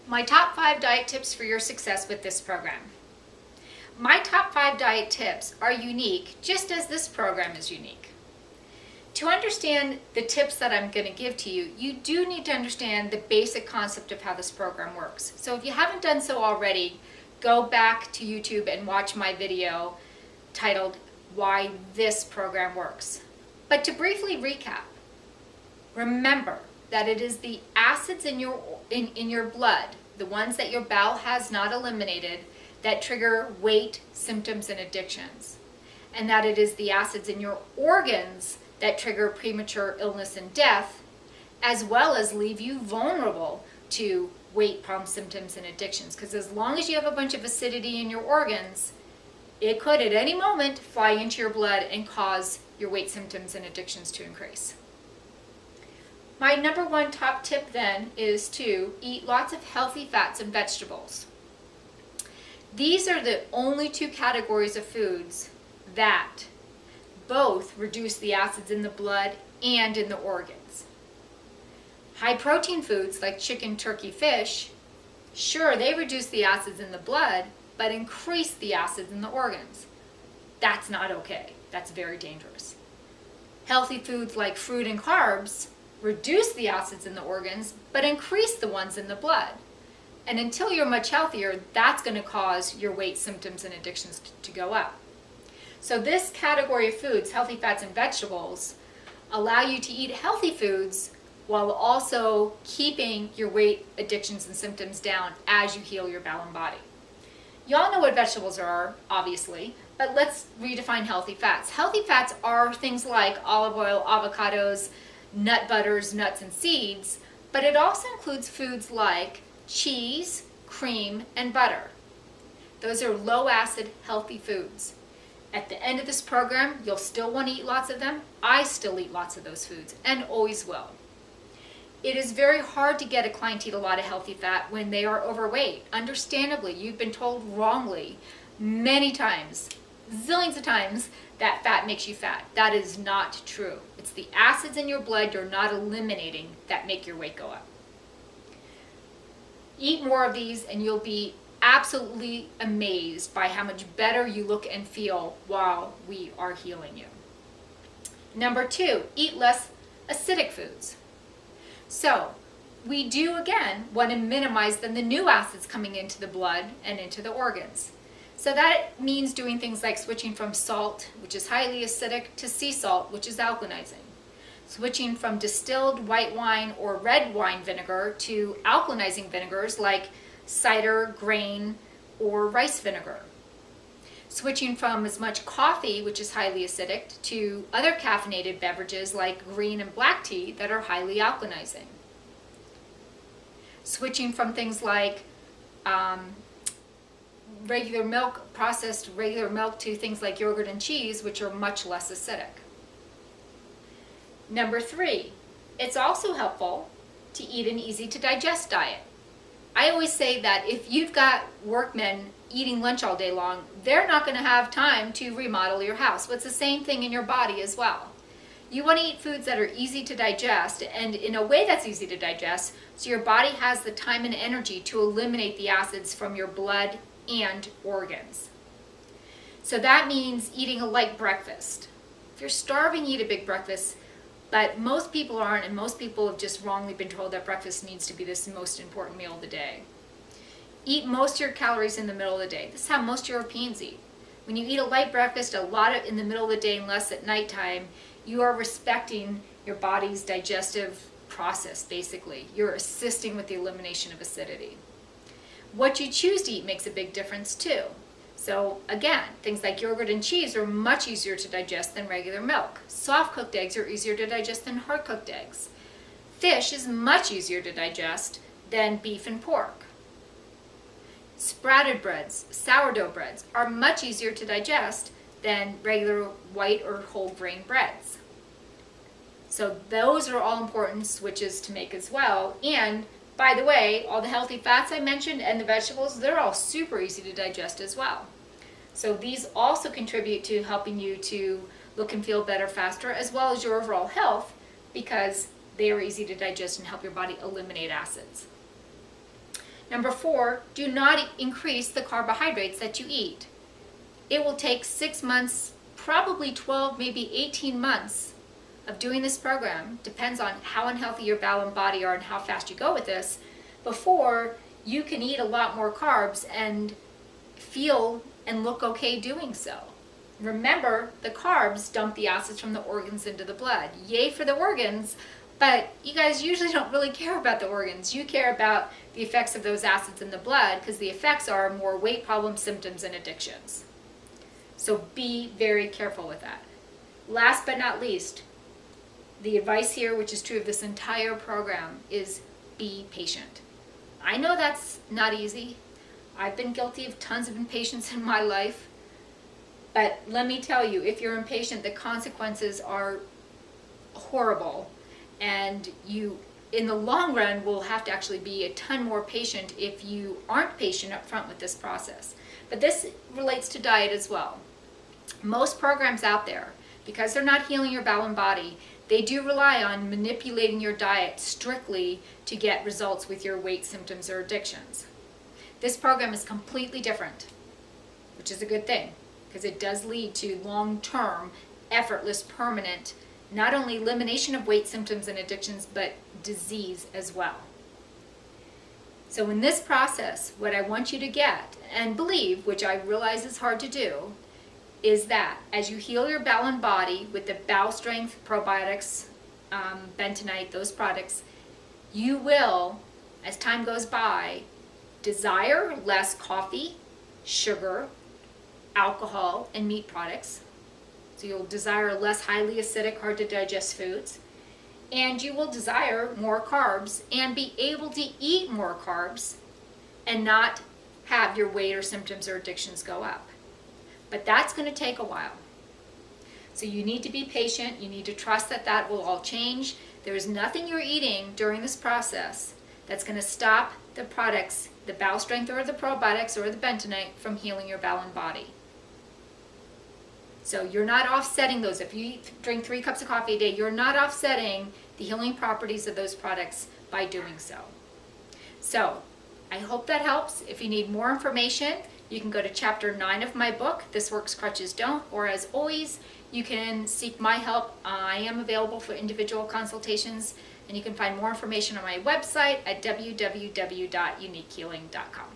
My top 5 diet tips for your success with this program. My top 5 diet tips are unique, just as this program is unique. To understand the tips that I'm going to give to you, you do need to understand the basic concept of how this program works. So if you haven't done so already, go back to YouTube and watch my video titled Why This Program Works. But to briefly recap, remember that it is the acids in your blood, the ones that your bowel has not eliminated, that trigger weight, symptoms, and addictions. And that it is the acids in your organs that trigger premature illness and death, as well as leave you vulnerable to weight problem symptoms and addictions. Because as long as you have a bunch of acidity in your organs, it could at any moment fly into your blood and cause your weight symptoms and addictions to increase. My number 1 top tip then is to eat lots of healthy fats and vegetables. These are the only 2 categories of foods that both reduce the acids in the blood and in the organs. High protein foods like chicken, turkey, fish, sure, they reduce the acids in the blood, but increase the acids in the organs. That's not okay. That's very dangerous. Healthy foods like fruit and carbs reduce the acids in the organs, but increase the ones in the blood. And until you're much healthier, that's going to cause your weight symptoms and addictions to go up. So this category of foods, healthy fats and vegetables, allow you to eat healthy foods while also keeping your weight, addictions, and symptoms down as you heal your bowel and body. Y'all know what vegetables are, obviously, but let's redefine healthy fats. Healthy fats are things like olive oil, avocados, nut butters, nuts, and seeds, but it also includes foods like cheese, cream, and butter. Those are low-acid, healthy foods. At the end of this program, you'll still want to eat lots of them. I still eat lots of those foods, and always will. It is very hard to get a client to eat a lot of healthy fat when they are overweight. Understandably, you've been told wrongly many times, zillions of times, that fat makes you fat. That is not true. It's the acids in your blood you're not eliminating that make your weight go up. Eat more of these and you'll be absolutely amazed by how much better you look and feel while we are healing you. Number 2, eat less acidic foods. So we do, again, want to minimize then the new acids coming into the blood and into the organs. So that means doing things like switching from salt, which is highly acidic, to sea salt, which is alkalinizing. Switching from distilled white wine or red wine vinegar to alkalinizing vinegars like cider, grain, or rice vinegar. Switching from as much coffee, which is highly acidic, to other caffeinated beverages like green and black tea that are highly alkalinizing. Switching from things like regular milk, processed regular milk, to things like yogurt and cheese, which are much less acidic. Number 3, it's also helpful to eat an easy to digest diet. I always say that if you've got workmen eating lunch all day long, they're not going to have time to remodel your house. But it's the same thing in your body as well. You want to eat foods that are easy to digest, and in a way that's easy to digest, so your body has the time and energy to eliminate the acids from your blood and organs. So that means eating a light breakfast. If you're starving, eat a big breakfast, but most people aren't, and most people have just wrongly been told that breakfast needs to be this most important meal of the day. Eat most of your calories in the middle of the day. This is how most Europeans eat. When you eat a light breakfast, a lot of in the middle of the day and less at nighttime, you are respecting your body's digestive process, basically. You're assisting with the elimination of acidity. What you choose to eat makes a big difference too. So again, things like yogurt and cheese are much easier to digest than regular milk. Soft-cooked eggs are easier to digest than hard-cooked eggs. Fish is much easier to digest than beef and pork. Sprouted breads, sourdough breads are much easier to digest than regular white or whole grain breads. So those are all important switches to make as well. And by the way, all the healthy fats I mentioned and the vegetables, they're all super easy to digest as well. So these also contribute to helping you to look and feel better faster, as well as your overall health, because they are easy to digest and help your body eliminate acids. Number 4, do not increase the carbohydrates that you eat. It will take 6 months, probably 12, maybe 18 months of doing this program, depends on how unhealthy your bowel and body are and how fast you go with this, before you can eat a lot more carbs and feel and look okay doing so. Remember, the carbs dump the acids from the organs into the blood. Yay for the organs, but you guys usually don't really care about the organs. You care about the effects of those acids in the blood, because the effects are more weight problems, symptoms, and addictions. So be very careful with that. Last but not least, the advice here, which is true of this entire program, is be patient. I know that's not easy. I've been guilty of tons of impatience in my life. But let me tell you, if you're impatient, the consequences are horrible. And you, in the long run, will have to actually be a ton more patient if you aren't patient up front with this process. But this relates to diet as well. Most programs out there, because they're not healing your bowel and body, they do rely on manipulating your diet strictly to get results with your weight, symptoms, or addictions. This program is completely different, which is a good thing, because it does lead to long-term, effortless, permanent, not only elimination of weight, symptoms, and addictions, but disease as well. So in this process, what I want you to get and believe, which I realize is hard to do, is that as you heal your bowel and body with the Bowel Strength probiotics, bentonite, those products, you will, as time goes by, desire less coffee, sugar, alcohol, and meat products. So you'll desire less highly acidic, hard to digest foods. And you will desire more carbs and be able to eat more carbs and not have your weight or symptoms or addictions go up. But that's going to take a while. So you need to be patient. You need to trust that that will all change. There is nothing you're eating during this process that's going to stop the products, the Bowel Strength or the probiotics or the bentonite, from healing your bowel and body. So you're not offsetting those. If you drink 3 cups of coffee a day, you're not offsetting the healing properties of those products by doing so. So I hope that helps. If you need more information, you can go to chapter 9 of my book, This Works, Crutches Don't, or as always, you can seek my help. I am available for individual consultations, and you can find more information on my website at www.uniquehealing.com.